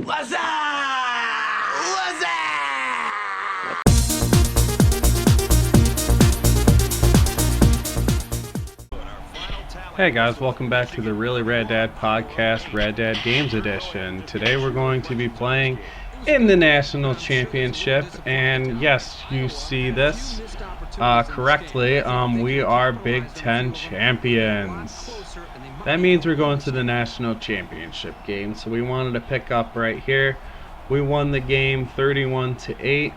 What's up? What's up? Hey guys, welcome back to the Really Rad Dad Podcast, Rad Dad Games Edition. Today we're going to be playing in the National Championship, and yes, you see this correctly, we are Big Ten champions. That means we're going to the National Championship game, so we wanted to pick up right here. We won the game 31-8.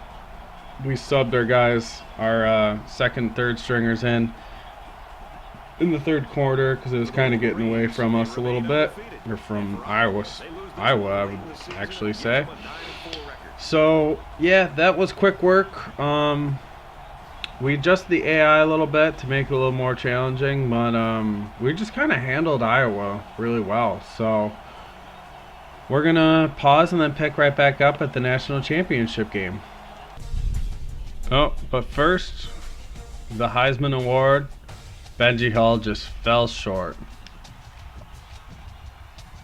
We subbed our guys, our second, third stringers in the third quarter because it was kind of getting away from us a little bit, or from Iowa, I would actually say. So yeah, that was quick work. We adjusted the AI a little bit to make it a little more challenging, but we just kind of handled Iowa really well. So we're gonna pause and then pick right back up at the national championship game. Oh, but first, the Heisman Award. Benji Hall just fell short.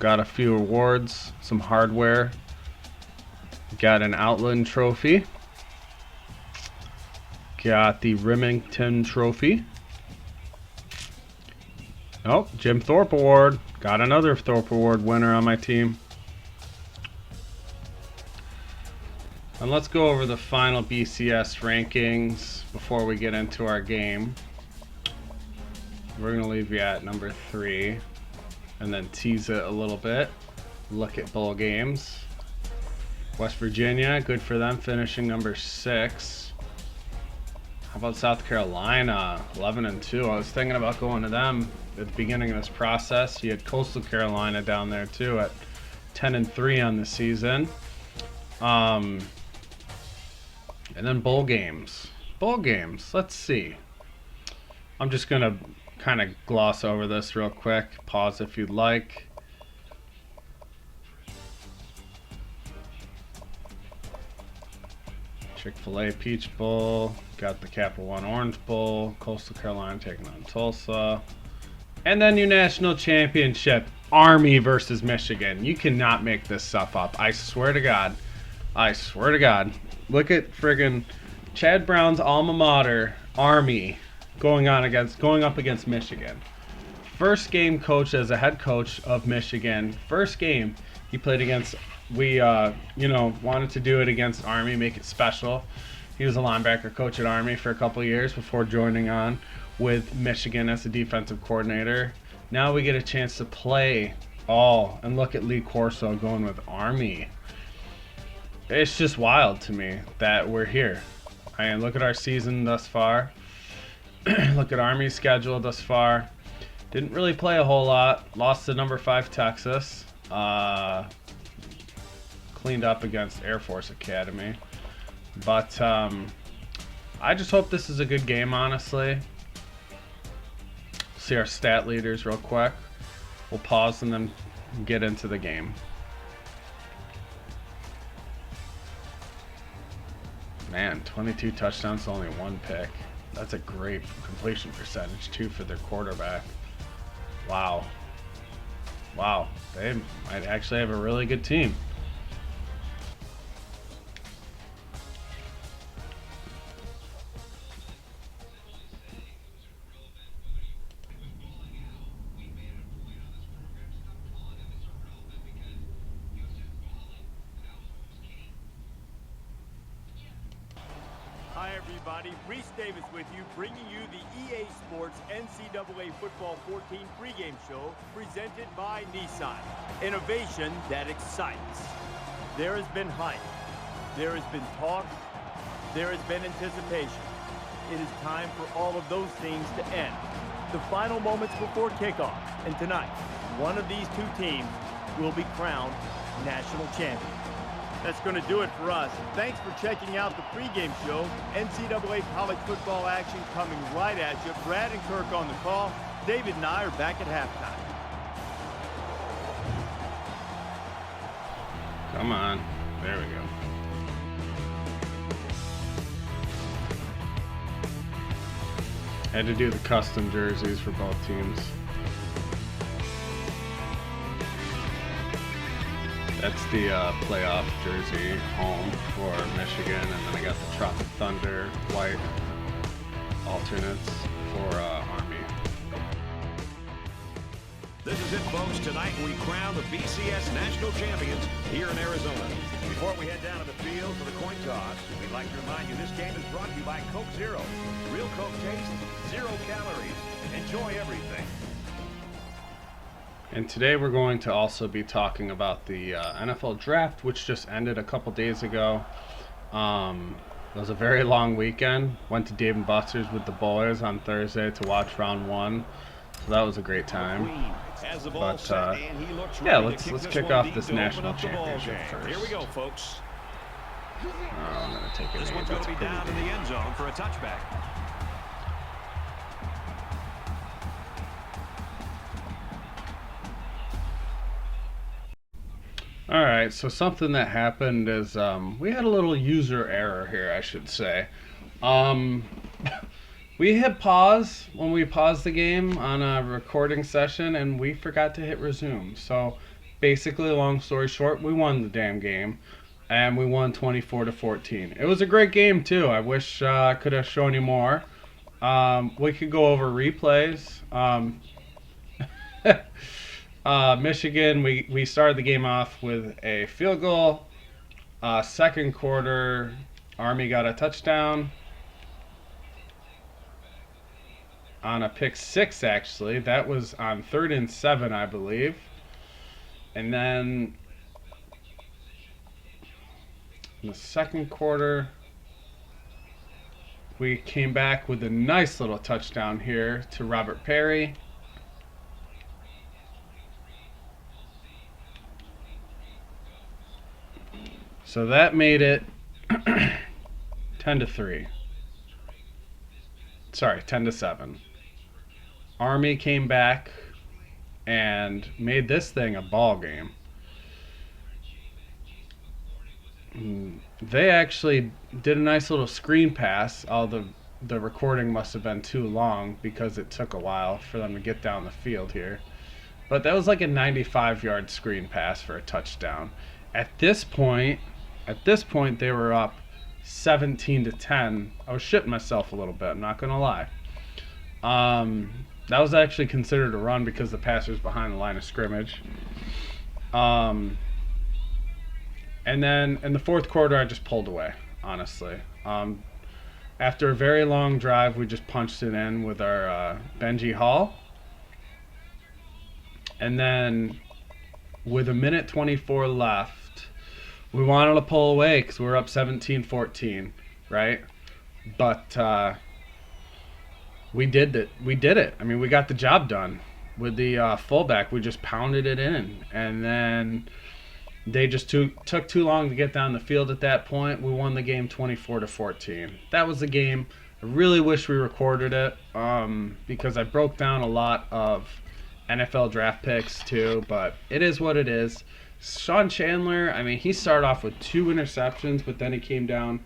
Got a few awards, some hardware. Got an Outland Trophy. Got the Remington Trophy. Oh, Jim Thorpe Award. Got another Thorpe Award winner on my team. And let's go over the final BCS rankings before we get into our game. We're going to leave you at number 3 and then tease it a little bit. Look at bowl games. West Virginia, good for them, finishing number 6. How about South Carolina, 11-2? I was thinking about going to them at the beginning of this process. You had Coastal Carolina down there too at 10-3 on the season. And then bowl games. Bowl games, let's see. I'm just going to kind of gloss over this real quick. Pause if you'd like. Chick-fil-A Peach Bowl. Got the Capital One Orange Bowl. Coastal Carolina taking on Tulsa. And then your national championship. Army versus Michigan. You cannot make this stuff up. I swear to God. I swear to God. Look at friggin' Chad Brown's alma mater, Army, going up against Michigan. First game coached as a head coach of Michigan. First game he played against. We wanted to do it against Army, make it special. He was a linebacker coach at Army for a couple of years before joining on with Michigan as the defensive coordinator. Now we get a chance to play all, and look at Lee Corso going with Army. It's just wild to me that we're here. And look at our season thus far. Look at Army's schedule thus far. Didn't really play a whole lot. Lost to number 5 Texas. Cleaned up against Air Force Academy. But I just hope this is a good game, honestly. See our stat leaders real quick. We'll pause and then get into the game. Man, 22 touchdowns, only 1 pick. That's a great completion percentage, too, for their quarterback. Wow. Wow. They might actually have a really good team. Hi everybody, Reese Davis with you, bringing you the EA Sports NCAA Football 14 pregame show presented by Nissan. Innovation that excites. There has been hype, there has been talk, there has been anticipation. It is time for all of those things to end. The final moments before kickoff, and tonight, one of these two teams will be crowned national champion. That's going to do it for us. Thanks for checking out the pregame show. NCAA college football action coming right at you. Brad and Kirk on the call. David and I are back at halftime. Come on. There we go. Had to do the custom jerseys for both teams. That's the playoff jersey home for Michigan, and then I got the Tropic Thunder white alternates for Army. This is it, folks. Tonight we crown the BCS National Champions here in Arizona. Before we head down to the field for the coin toss, we'd like to remind you this game is brought to you by Coke Zero. Real Coke taste, 0 calories. Enjoy everything. And today we're going to also be talking about the NFL Draft, which just ended a couple days ago. It was a very long weekend. Went to Dave & Buster's with the boys on Thursday to watch round 1. So that was a great time. But yeah, let's kick off this national championship first. Here we go, folks. I'm gonna take it. This one's going to be down in the end zone for a touchback. All right, so something that happened is we had a little user error here, I should say. We hit pause when we paused the game on a recording session, and we forgot to hit resume. So basically, long story short, we won the damn game, and we won 24-14. It was a great game too. I wish I could have shown you more. We could go over replays. Michigan, we started the game off with a field goal. Second quarter, Army got a touchdown on a pick 6, actually. That was on 3rd and 7, I believe. And then in the second quarter, we came back with a nice little touchdown here to Robert Perry. So that made it 10-3. Sorry, 10-7. Army came back and made this thing a ball game. They actually did a nice little screen pass. All the recording must have been too long because it took a while for them to get down the field here. But that was like a 95-yard screen pass for a touchdown. At this point, they were up 17-10. I was shitting myself a little bit, I'm not going to lie. That was actually considered a run because the passer's behind the line of scrimmage. And then in the fourth quarter, I just pulled away, honestly. After a very long drive, we just punched it in with our Benji Hall. And then with 1:24 left, we wanted to pull away because we were up 17-14, right? But we did it. I mean, we got the job done. With the fullback, we just pounded it in. And then they just took too long to get down the field at that point. We won the game 24-14. That was the game. I really wish we recorded it because I broke down a lot of NFL draft picks too, but it is what it is. Sean Chandler, I mean, he started off with 2 interceptions, but then he came down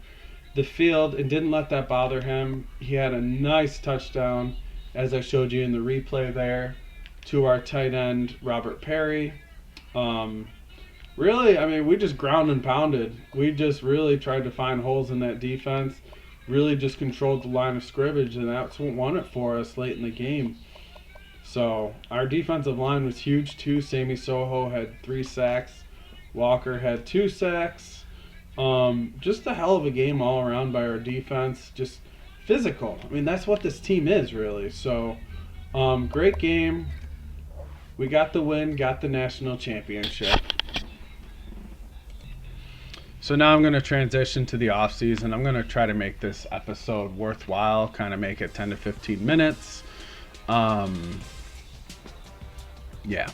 the field and didn't let that bother him. He had a nice touchdown, as I showed you in the replay there, to our tight end, Robert Perry. Really, I mean, we just ground and pounded. We just really tried to find holes in that defense, really just controlled the line of scrimmage, and that's what won it for us late in the game. So our defensive line was huge too. Sammy Soho had 3 sacks. Walker had 2 sacks. Just a hell of a game all around by our defense. Just physical. I mean, that's what this team is, really. So great game. We got the win, got the national championship. So now I'm going to transition to the offseason. I'm going to try to make this episode worthwhile, kind of make it 10 to 15 minutes. Yeah.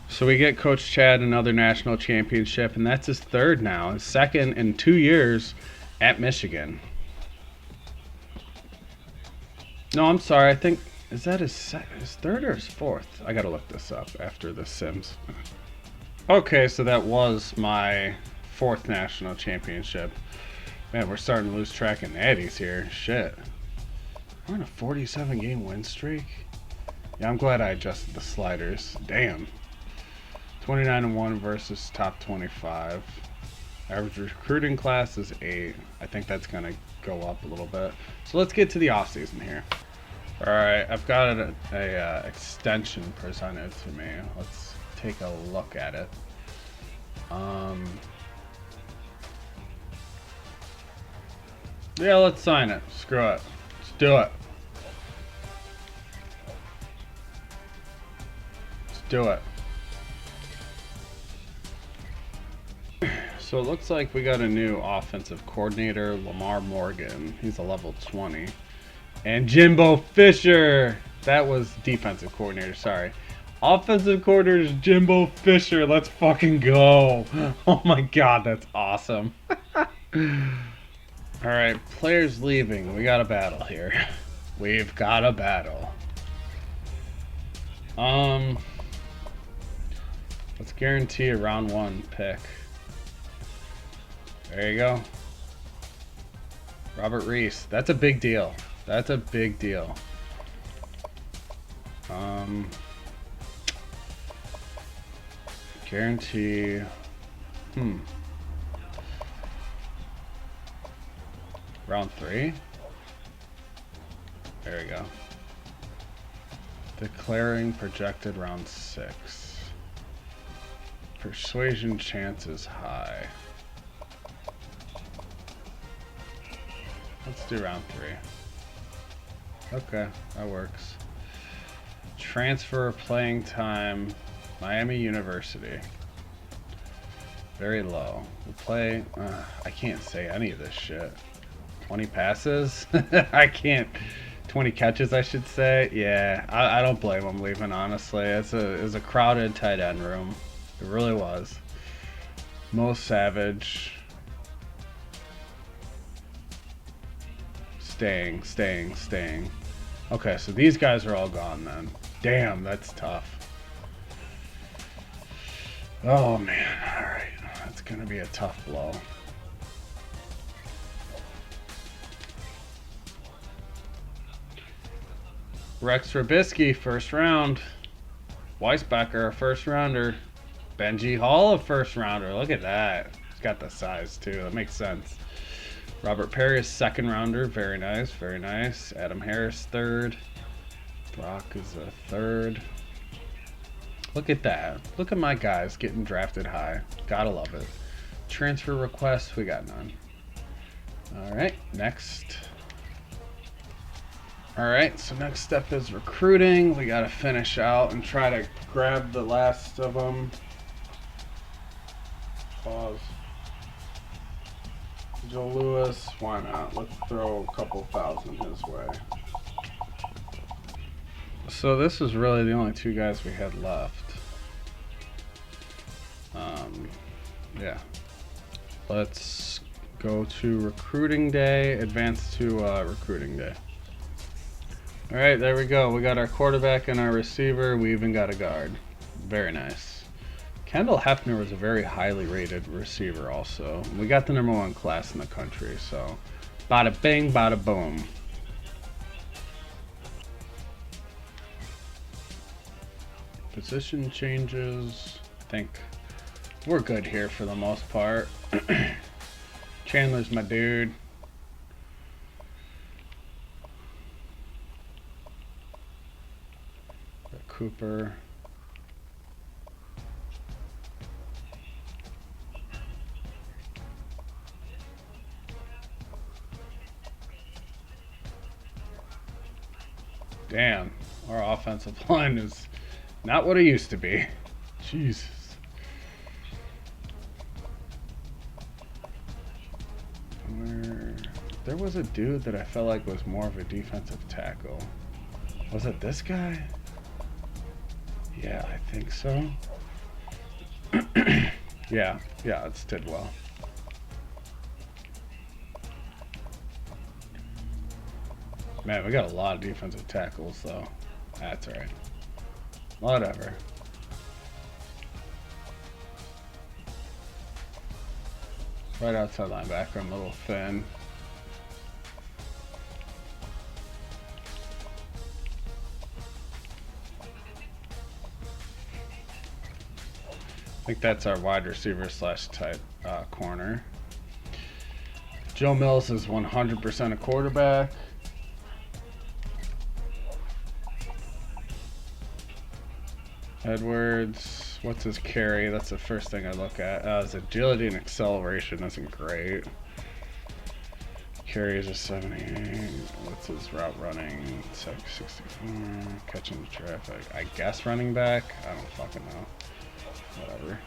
So we get Coach Chad another national championship, and that's his 3rd now. His 2nd in 2 years at Michigan. No, I'm sorry. I think, is that his 3rd or his 4th? I got to look this up after the Sims. Okay, so that was my 4th national championship. Man, we're starting to lose track of natties here. Shit. We're on a 47-game win streak. Yeah, I'm glad I adjusted the sliders. Damn. 29-1 versus top 25. Average recruiting class is 8. I think that's going to go up a little bit. So let's get to the offseason here. All right, I've got a extension presented to me. Let's take a look at it. Yeah, let's sign it. Screw it. Let's do it. Let's do it. So it looks like we got a new offensive coordinator, Lamar Morgan. He's a level 20. And Jimbo Fisher. That was defensive coordinator, sorry. Offensive coordinator is Jimbo Fisher. Let's fucking go. Oh my god, that's awesome. Alright, players leaving. We got a battle here. We've got a battle. Let's guarantee a round 1 pick. There you go. Robert Reese. That's a big deal. That's a big deal. Guarantee. Round 3? There we go. Declaring projected round 6. Persuasion chance is high. Let's do round 3. Okay, that works. Transfer playing time, Miami University. Very low. We'll play, I can't say any of this shit. 20 passes? I can't. 20 catches, I should say. Yeah, I don't blame him leaving, honestly. It was a crowded tight end room. It really was. Mo Savage. Staying. Okay, so these guys are all gone then. Damn, that's tough. Oh, man. All right. That's going to be a tough blow. Rex Trubisky, first round. Weisbecker, a first rounder. Benji Hall, a first rounder. Look at that. He's got the size, too. That makes sense. Robert Perry is second rounder. Very nice, very nice. Adam Harris, third. Brock is a third. Look at that. Look at my guys getting drafted high. Gotta love it. Transfer requests, we got none. All right, next. All right, so next step is recruiting. We gotta finish out and try to grab the last of them. Pause. Joe Lewis, why not? Let's throw a couple thousand his way. So this is really the only 2 guys we had left. Yeah. Let's go to recruiting day, advance to recruiting day. All right, there we go. We got our quarterback and our receiver. We even got a guard. Very nice. Kendall Hefner was a very highly rated receiver also. We got the #1 class in the country, so bada bing, bada boom. Position changes. I think we're good here for the most part. Chandler's my dude. Cooper. Damn, our offensive line is not what it used to be. Jesus. There was a dude that I felt like was more of a defensive tackle. Was it this guy? Yeah, I think so. Yeah, it's Tidwell. Man, we got a lot of defensive tackles, though. That's all right. Whatever. Right outside linebacker, I'm a little thin. I think that's our wide receiver slash type corner. Joe Mills is 100% a quarterback. Edwards, what's his carry? That's the first thing I look at. His agility and acceleration isn't great. Carries a 78. What's his route running? 64. Catching the traffic. I guess running back? I don't fucking know. Whatever.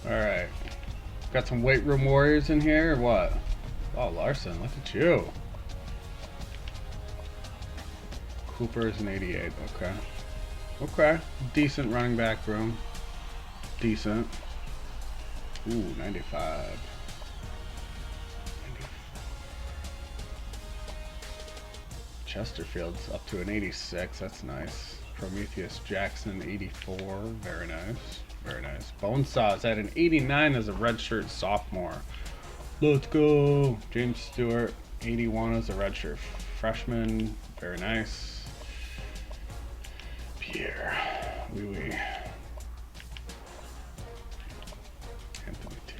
Alright. Got some weight room warriors in here or what? Oh, Larson, look at you. Cooper's an 88. Okay. Okay. Decent running back room. Decent. Ooh, 95. Chesterfield's up to an 86. That's nice. Prometheus Jackson, 84. Very nice. Very nice. Bonesaw's at an 89 as a redshirt sophomore. Let's go. James Stewart, 81 as a redshirt freshman. Very nice. Pierre. Oui, oui. Anthony Taylor.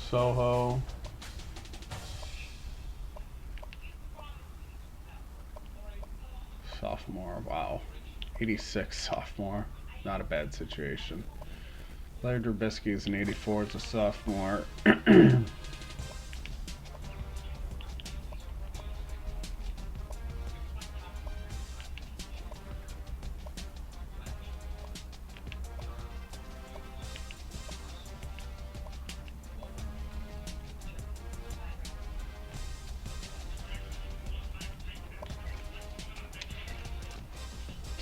Soho. Sophomore, wow. 86 sophomore. Not a bad situation. Larry Drabisky is an 84 as a sophomore.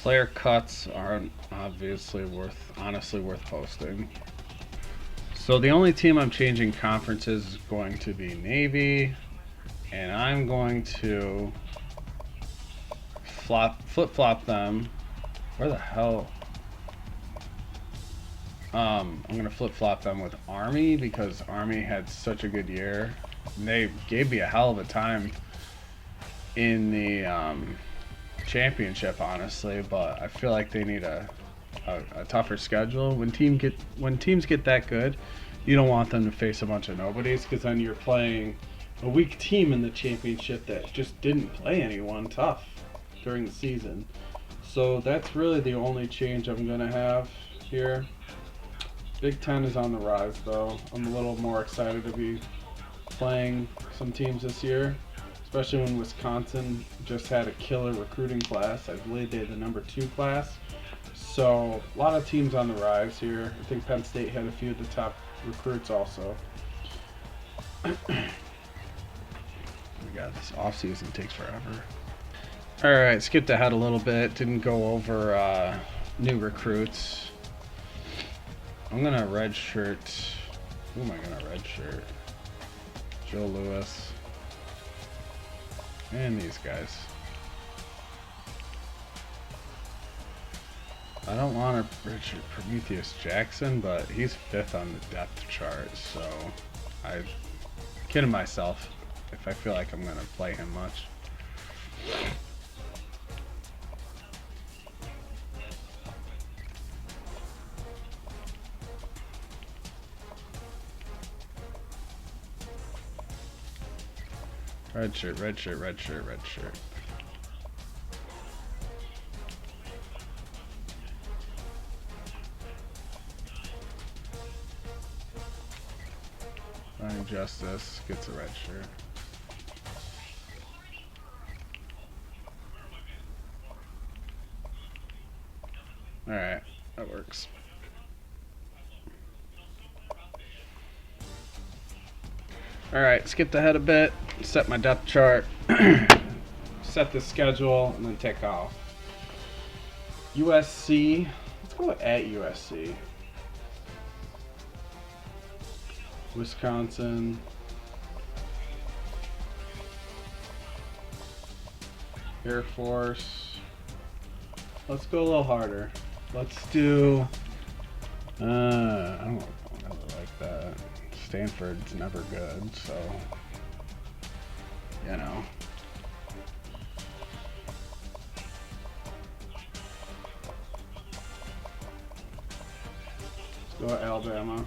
Player cuts aren't honestly worth posting. So the only team I'm changing conferences is going to be Navy, and I'm going to flip-flop them. Where the hell? I'm gonna flip-flop them with Army because Army had such a good year. They gave me a hell of a time in the championship, honestly, but I feel like they need a tougher schedule. When teams get that good, you don't want them to face a bunch of nobodies, because then you're playing a weak team in the championship that just didn't play anyone tough during the season. So that's really the only change I'm gonna have here. Big Ten is on the rise, though. I'm a little more excited to be playing some teams this year, especially when Wisconsin just had a killer recruiting class. I believe they had the number 2 class. So a lot of teams on the rise here. I think Penn State had a few of the top recruits also. We got this offseason takes forever. Alright, skipped ahead a little bit. Didn't go over new recruits. I'm going to redshirt. Who am I going to redshirt? Joe Lewis. And these guys. I don't want to redshirt Prometheus Jackson, but he's 5th on the depth chart, so I'm kidding myself if I feel like I'm going to play him much. Redshirt, redshirt, redshirt, redshirt. Ryan Justice gets a red shirt. Alright, that works. Alright, skipped ahead a bit, set my depth chart, set the schedule, and then take off. USC, let's go at USC. Wisconsin. Air Force. Let's go a little harder. Let's do I don't really like that. Stanford's never good, so you know. Let's go Alabama.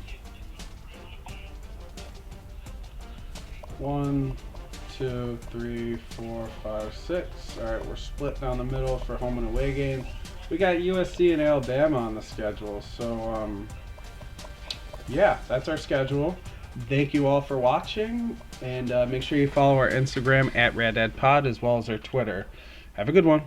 1, 2, 3, 4, 5, 6. All right, we're split down the middle for home and away games. We got USC and Alabama on the schedule, so yeah, that's our schedule. Thank you all for watching, and make sure you follow our Instagram @RadDadPod as well as our Twitter. Have a good one.